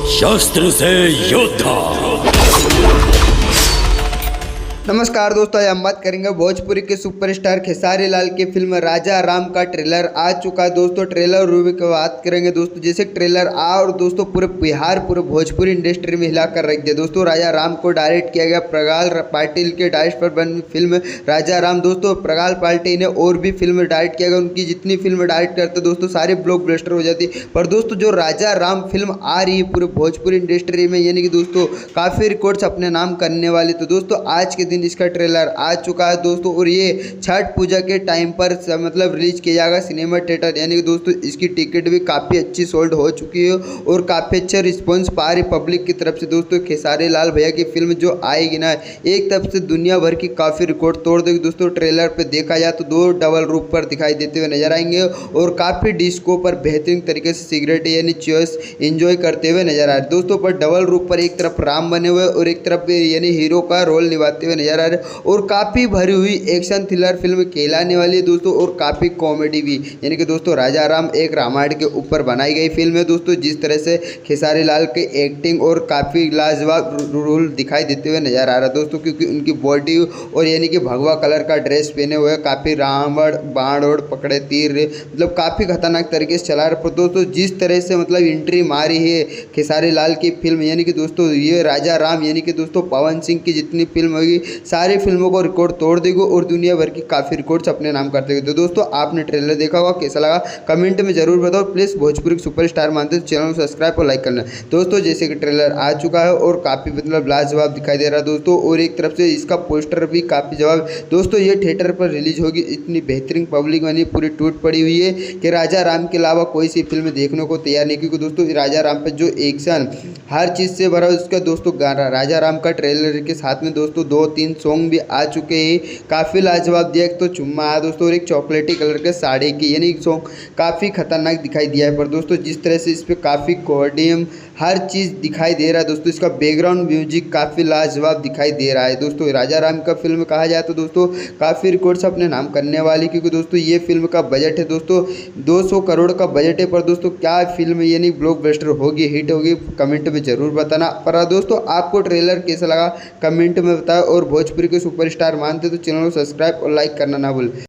शस्त्र से योद्धा। नमस्कार दोस्तों, आज हम बात करेंगे भोजपुरी के सुपरस्टार खेसारी लाल की फिल्म राजा राम का ट्रेलर आ चुका है दोस्तों। ट्रेलर रिव्यू की बात करेंगे दोस्तों। जैसे ट्रेलर और दोस्तों पूरे बिहार पूरे भोजपुरी इंडस्ट्री में हिला कर रख दिया दोस्तों। राजा राम को डायरेक्ट किया गया प्रगाल पाटिल के डायरेक्ट पर बनी फिल्म राजा राम दोस्तों। प्रगाल पाटिल ने और भी फिल्म डायरेक्ट किया गया, उनकी जितनी फिल्म डायरेक्ट करते दोस्तों सारी ब्लॉकबस्टर हो जाती। पर दोस्तों जो राजा राम फिल्म आ रही है पूरे भोजपुरी इंडस्ट्री में, यानी कि दोस्तों काफ़ी रिकॉर्ड्स अपने नाम करने वाली। तो दोस्तों आज के दिन इसका ट्रेलर आ चुका है दोस्तों, और ये छठ पूजा के टाइम पर मतलब रिलीज किया जाएगा सिनेमा थिएटर। यानी कि दोस्तों इसकी टिकट भी काफ़ी अच्छी सोल्ड हो चुकी है और काफ़ी अच्छा रिस्पॉन्स पा रही पब्लिक की तरफ से दोस्तों। खेसारी लाल भैया की फिल्म जो आएगी ना, एक तरफ से दुनिया भर की काफ़ी रिकॉर्ड तोड़ देगी दोस्तों। ट्रेलर पर देखा जाए तो दो डबल रूप पर दिखाई देते हुए नजर आएंगे और काफ़ी डिस्को पर बेहतरीन तरीके से सिगरेट यानी चॉइस एंजॉय करते हुए नजर आ रहे दोस्तों। पर डबल रूप पर एक तरफ राम बने हुए और एक तरफ यानी हीरो का रोल निभाते हुए नजर आ रहे और काफ़ी भरी हुई एक्शन थ्रिलर फिल्म कहलाने वाली है दोस्तों, और काफ़ी कॉमेडी भी। यानी कि दोस्तों राजा राम एक रामायण के ऊपर बनाई गई फिल्म है दोस्तों। जिस तरह से खेसारी लाल की एक्टिंग और काफ़ी लाजवाब रोल दिखाई देते हुए नजर आ रहा है दोस्तों, क्योंकि उनकी बॉडी और यानी कि भगवा कलर का ड्रेस पहने हुए काफ़ी रावण बाण और पकड़े तीर मतलब काफ़ी खतरनाक तरीके से चला रहे। पर दोस्तों जिस तरह से मतलब एंट्री मारी है खेसारी लाल की फिल्म, यानी कि दोस्तों ये राजा राम यानी कि दोस्तों पवन सिंह की जितनी फिल्म होगी सारी फिल्मों को रिकॉर्ड तोड़ देगी और दुनिया भर की काफ़ी रिकॉर्ड्स अपने नाम कर देगी। तो दोस्तों आपने ट्रेलर देखा होगा, कैसा लगा कमेंट में जरूर बताओ। प्लीज़ भोजपुरी सुपरस्टार मानते हो चैनल को सब्सक्राइब और लाइक करना दोस्तों। जैसे कि ट्रेलर आ चुका है और काफ़ी मतलब लाजवाब दिखाई दे रहा है दोस्तों, और एक तरफ से इसका पोस्टर भी काफ़ी जवाब दोस्तों। ये थिएटर पर रिलीज होगी, इतनी बेहतरीन पब्लिक बनी पूरी टूट पड़ी हुई है कि राजा राम के अलावा कोई सी फिल्म देखने को तैयार नहीं, क्योंकि दोस्तों राजा राम पर जो एक्शन हर चीज़ से भरा उसका दोस्तों गाना राजा राम का ट्रेलर के साथ में दोस्तों 2-3 सॉन्ग भी आ चुके हैं। काफ़ी लाजवाब दिया, एक तो चुम्मा आया दोस्तों और एक चॉकलेटी कलर के साड़ी की यानी सॉन्ग काफ़ी खतरनाक दिखाई दिया है। पर दोस्तों जिस तरह से इस पर काफ़ी कोडियम हर चीज़ दिखाई दे रहा है दोस्तों, इसका बैकग्राउंड म्यूजिक काफ़ी लाजवाब दिखाई दे रहा है दोस्तों। राजा राम का फिल्म कहा जाए तो दोस्तों काफ़ी रिकॉर्ड्स अपने नाम करने वाली, क्योंकि दोस्तों ये फिल्म का बजट है दोस्तों 200 करोड़ का बजट है। पर दोस्तों क्या फिल्म यानी ब्लॉकबस्टर होगी, हिट होगी, कमेंट में ज़रूर बताना। पर दोस्तों आपको ट्रेलर कैसा लगा कमेंट में बताओ, और भोजपुरी के सुपरस्टार मानते तो चैनल को सब्सक्राइब और लाइक करना ना भूलें।